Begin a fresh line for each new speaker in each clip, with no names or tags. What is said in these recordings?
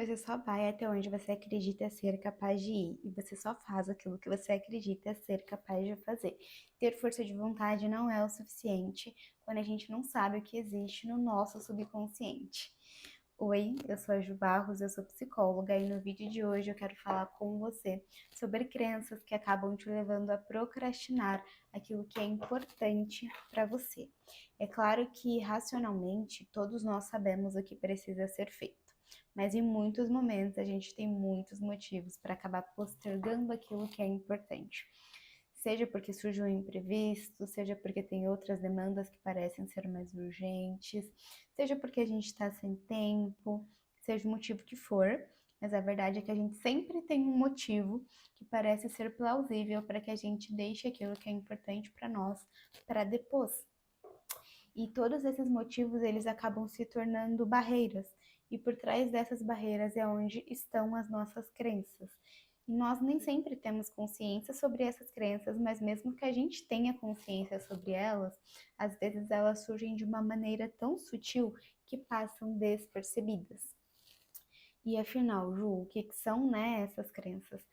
Você só vai até onde você acredita ser capaz de ir, e você só faz aquilo que você acredita ser capaz de fazer. Ter força de vontade não é o suficiente quando a gente não sabe o que existe no nosso subconsciente. Oi, eu sou a Ju Barros, eu sou psicóloga e no vídeo de hoje eu quero falar com você sobre crenças que acabam te levando a procrastinar aquilo que é importante para você. É claro que racionalmente todos nós sabemos o que precisa ser feito, mas em muitos momentos a gente tem muitos motivos para acabar postergando aquilo que é importante. Seja porque surge um imprevisto, seja porque tem outras demandas que parecem ser mais urgentes, seja porque a gente está sem tempo, seja o motivo que for, mas a verdade é que a gente sempre tem um motivo que parece ser plausível para que a gente deixe aquilo que é importante para nós para depois. E todos esses motivos, eles acabam se tornando barreiras. E por trás dessas barreiras é onde estão as nossas crenças. E nós nem sempre temos consciência sobre essas crenças, mas mesmo que a gente tenha consciência sobre elas, às vezes elas surgem de uma maneira tão sutil que passam despercebidas. E afinal, Ju, o que são, né, essas crenças?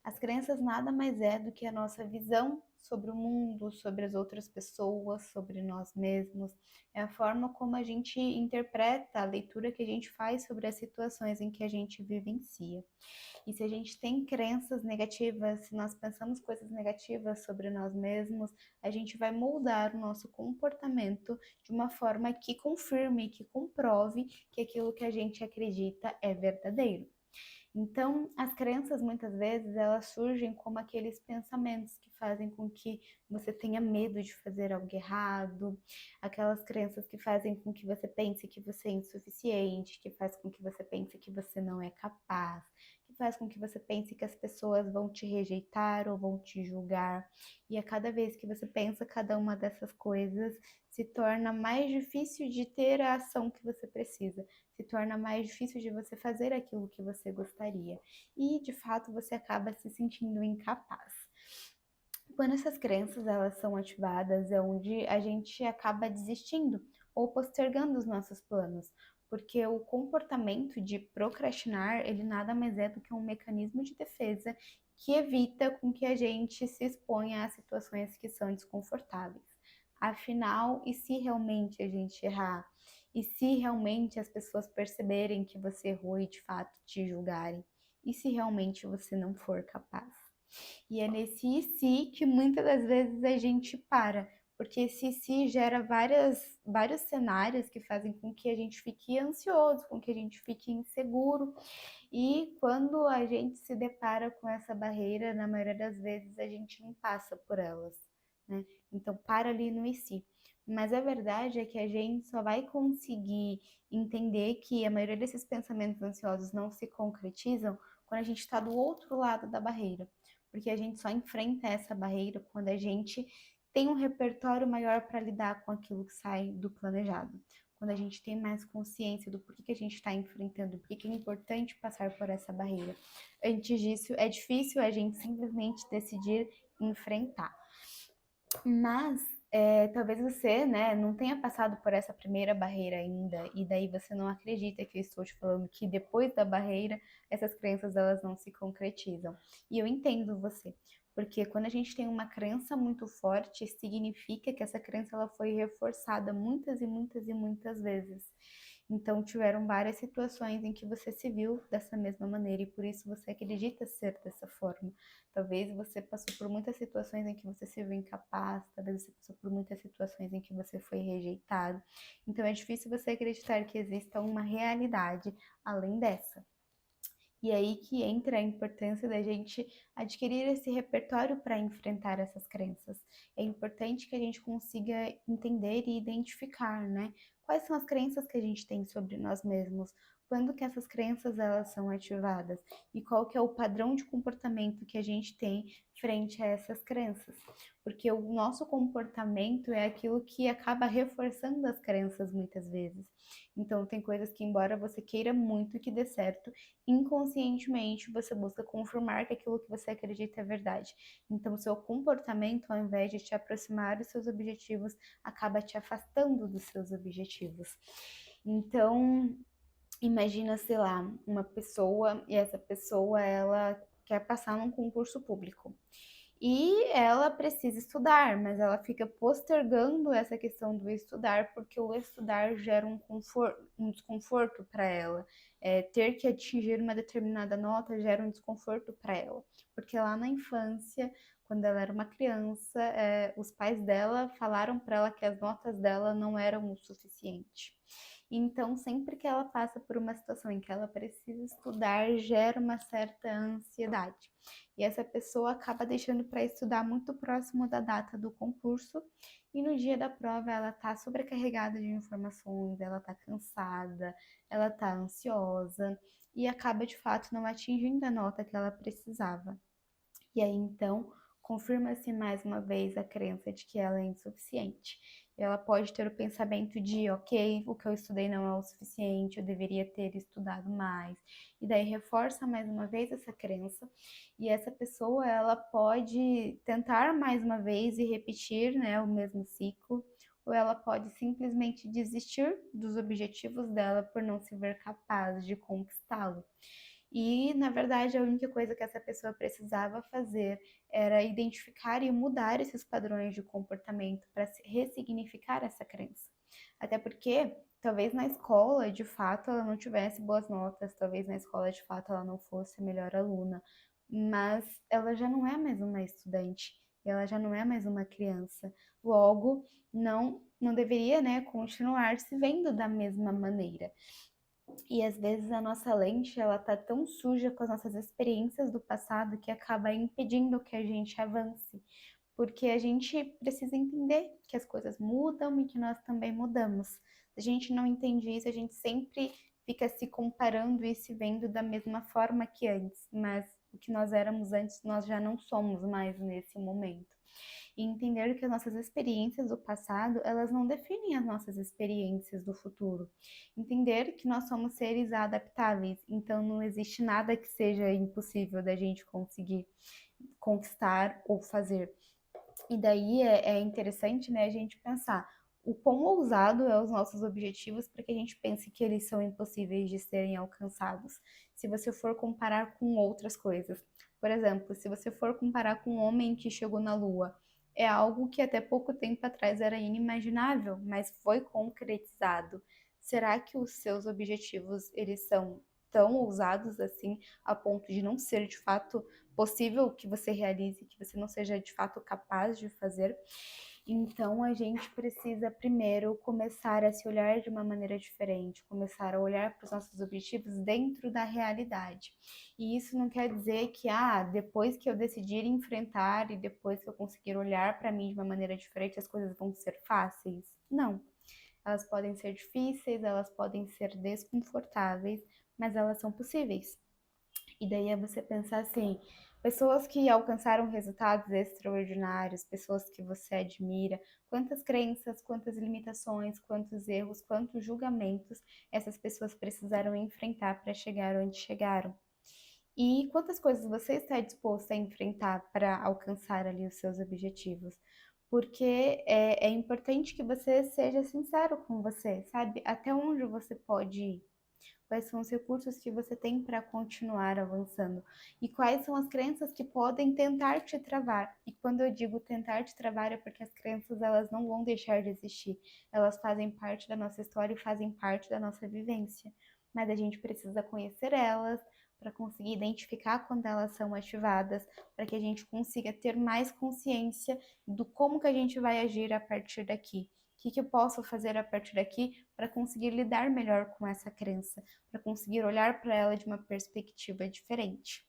As crenças nada mais é do que a nossa visão sobre o mundo, sobre as outras pessoas, sobre nós mesmos. É a forma como a gente interpreta a leitura que a gente faz sobre as situações em que a gente vivencia. E se a gente tem crenças negativas, se nós pensamos coisas negativas sobre nós mesmos, a gente vai moldar o nosso comportamento de uma forma que confirme, que comprove que aquilo que a gente acredita é verdadeiro. Então, as crenças muitas vezes elas surgem como aqueles pensamentos que fazem com que você tenha medo de fazer algo errado, aquelas crenças que fazem com que você pense que você é insuficiente, que faz com que você pense que você não é capaz, que faz com que você pense que as pessoas vão te rejeitar ou vão te julgar. E a cada vez que você pensa cada uma dessas coisas, se torna mais difícil de ter a ação que você precisa, se torna mais difícil de você fazer aquilo que você gostaria. E, de fato, você acaba se sentindo incapaz. Quando essas crenças elas são ativadas, é onde a gente acaba desistindo ou postergando os nossos planos, porque o comportamento de procrastinar, ele nada mais é do que um mecanismo de defesa que evita com que a gente se exponha a situações que são desconfortáveis. Afinal, e se realmente a gente errar? E se realmente as pessoas perceberem que você errou e de fato te julgarem? E se realmente você não for capaz? E é nesse e se que muitas das vezes a gente para, porque esse e se gera vários cenários que fazem com que a gente fique ansioso, com que a gente fique inseguro. E quando a gente se depara com essa barreira, na maioria das vezes a gente não passa por elas, né? Então para ali no e se. Mas a verdade é que a gente só vai conseguir entender que a maioria desses pensamentos ansiosos não se concretizam quando a gente está do outro lado da barreira, porque a gente só enfrenta essa barreira quando a gente tem um repertório maior para lidar com aquilo que sai do planejado. Quando a gente tem mais consciência do porquê que a gente está enfrentando, porquê que é importante passar por essa barreira. Antes disso, é difícil a gente simplesmente decidir enfrentar. Mas talvez você, né, não tenha passado por essa primeira barreira ainda, e daí você não acredita que eu estou te falando que depois da barreira, essas crenças elas não se concretizam. E eu entendo você, porque quando a gente tem uma crença muito forte, significa que essa crença ela foi reforçada muitas e muitas e muitas vezes. Então, tiveram várias situações em que você se viu dessa mesma maneira e por isso você acredita ser dessa forma. Talvez você passou por muitas situações em que você se viu incapaz, talvez você passou por muitas situações em que você foi rejeitado. Então, é difícil você acreditar que exista uma realidade além dessa. E aí que entra a importância da gente adquirir esse repertório para enfrentar essas crenças. É importante que a gente consiga entender e identificar, né? Quais são as crenças que a gente tem sobre nós mesmos? Quando que essas crenças elas são ativadas? E qual que é o padrão de comportamento que a gente tem frente a essas crenças? Porque o nosso comportamento é aquilo que acaba reforçando as crenças muitas vezes. Então tem coisas que embora você queira muito que dê certo, inconscientemente você busca confirmar que aquilo que você acredita é verdade. Então, seu comportamento, ao invés de te aproximar dos seus objetivos, acaba te afastando dos seus objetivos. Então, Imagina, sei lá, uma pessoa e essa pessoa ela quer passar num concurso público. E ela precisa estudar, mas ela fica postergando essa questão do estudar, porque o estudar gera um desconforto para ela. Ter que atingir uma determinada nota gera um desconforto para ela, porque lá na infância, quando ela era uma criança, os pais dela falaram para ela que as notas dela não eram o suficiente. Então, sempre que ela passa por uma situação em que ela precisa estudar, gera uma certa ansiedade. E essa pessoa acaba deixando para estudar muito próximo da data do concurso, e no dia da prova ela está sobrecarregada de informações, ela está cansada, ela está ansiosa e acaba de fato não atingindo a nota que ela precisava. E aí então confirma-se mais uma vez a crença de que ela é insuficiente. Ela pode ter o pensamento de, ok, o que eu estudei não é o suficiente, eu deveria ter estudado mais. E daí reforça mais uma vez essa crença. E essa pessoa, ela pode tentar mais uma vez e repetir, né, o mesmo ciclo, ou ela pode simplesmente desistir dos objetivos dela por não se ver capaz de conquistá-lo. E, na verdade, a única coisa que essa pessoa precisava fazer era identificar e mudar esses padrões de comportamento para ressignificar essa crença. Até porque, talvez na escola, de fato, ela não tivesse boas notas, talvez na escola, de fato, ela não fosse a melhor aluna, mas ela já não é mais uma estudante, ela já não é mais uma criança. Logo, não deveria, né, continuar se vendo da mesma maneira. E às vezes a nossa lente, ela tá tão suja com as nossas experiências do passado que acaba impedindo que a gente avance, porque a gente precisa entender que as coisas mudam e que nós também mudamos. Se a gente não entende isso, a gente sempre fica se comparando e se vendo da mesma forma que antes, mas o que nós éramos antes, nós já não somos mais nesse momento. E entender que as nossas experiências do passado, elas não definem as nossas experiências do futuro. Entender que nós somos seres adaptáveis, então não existe nada que seja impossível da gente conseguir conquistar ou fazer. E daí é interessante, né, a gente pensar o quão ousado é os nossos objetivos para que a gente pense que eles são impossíveis de serem alcançados. Se você for comparar com outras coisas. Por exemplo, se você for comparar com um homem que chegou na Lua, é algo que até pouco tempo atrás era inimaginável, mas foi concretizado. Será que os seus objetivos, eles são tão ousados assim, a ponto de não ser de fato possível que você realize, que você não seja de fato capaz de fazer? Então a gente precisa primeiro começar a se olhar de uma maneira diferente, começar a olhar para os nossos objetivos dentro da realidade. E isso não quer dizer que depois que eu decidir enfrentar e depois que eu conseguir olhar para mim de uma maneira diferente, as coisas vão ser fáceis. Não. Elas podem ser difíceis, elas podem ser desconfortáveis, mas elas são possíveis. E daí é você pensar assim, pessoas que alcançaram resultados extraordinários, pessoas que você admira, quantas crenças, quantas limitações, quantos erros, quantos julgamentos essas pessoas precisaram enfrentar para chegar onde chegaram. E quantas coisas você está disposto a enfrentar para alcançar ali os seus objetivos? Porque é importante que você seja sincero com você, sabe? Até onde você pode ir? Quais são os recursos que você tem para continuar avançando e quais são as crenças que podem tentar te travar. E quando eu digo tentar te travar é porque as crenças, elas não vão deixar de existir. Elas fazem parte da nossa história e fazem parte da nossa vivência. Mas a gente precisa conhecer elas para conseguir identificar quando elas são ativadas, para que a gente consiga ter mais consciência do como que a gente vai agir a partir daqui. O que eu posso fazer a partir daqui para conseguir lidar melhor com essa crença, para conseguir olhar para ela de uma perspectiva diferente,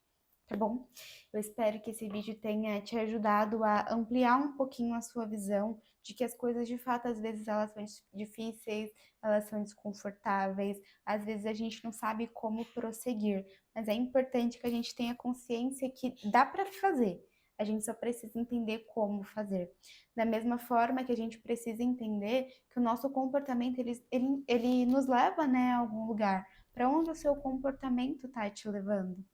tá bom? Eu espero que esse vídeo tenha te ajudado a ampliar um pouquinho a sua visão de que as coisas de fato às vezes elas são difíceis, elas são desconfortáveis, às vezes a gente não sabe como prosseguir, mas é importante que a gente tenha consciência que dá para fazer. A gente só precisa entender como fazer. Da mesma forma que a gente precisa entender que o nosso comportamento ele nos leva, né, a algum lugar. para onde o seu comportamento está te levando.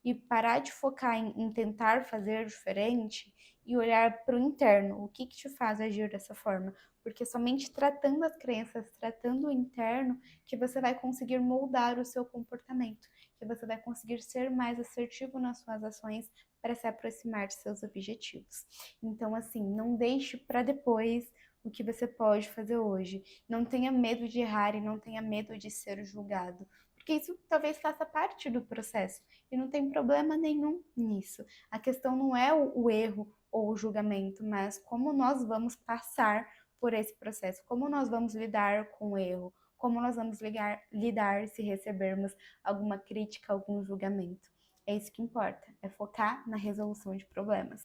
E parar de focar em tentar fazer diferente e olhar para o interno, o que te faz agir dessa forma. Porque somente tratando as crenças, tratando o interno, que você vai conseguir moldar o seu comportamento, que você vai conseguir ser mais assertivo nas suas ações para se aproximar de seus objetivos. Então, assim, não deixe para depois o que você pode fazer hoje. Não tenha medo de errar e não tenha medo de ser julgado, porque isso talvez faça parte do processo e não tem problema nenhum nisso. A questão não é o erro ou o julgamento, mas como nós vamos passar por esse processo, como nós vamos lidar com o erro, como nós vamos lidar se recebermos alguma crítica, algum julgamento. É isso que importa, é focar na resolução de problemas.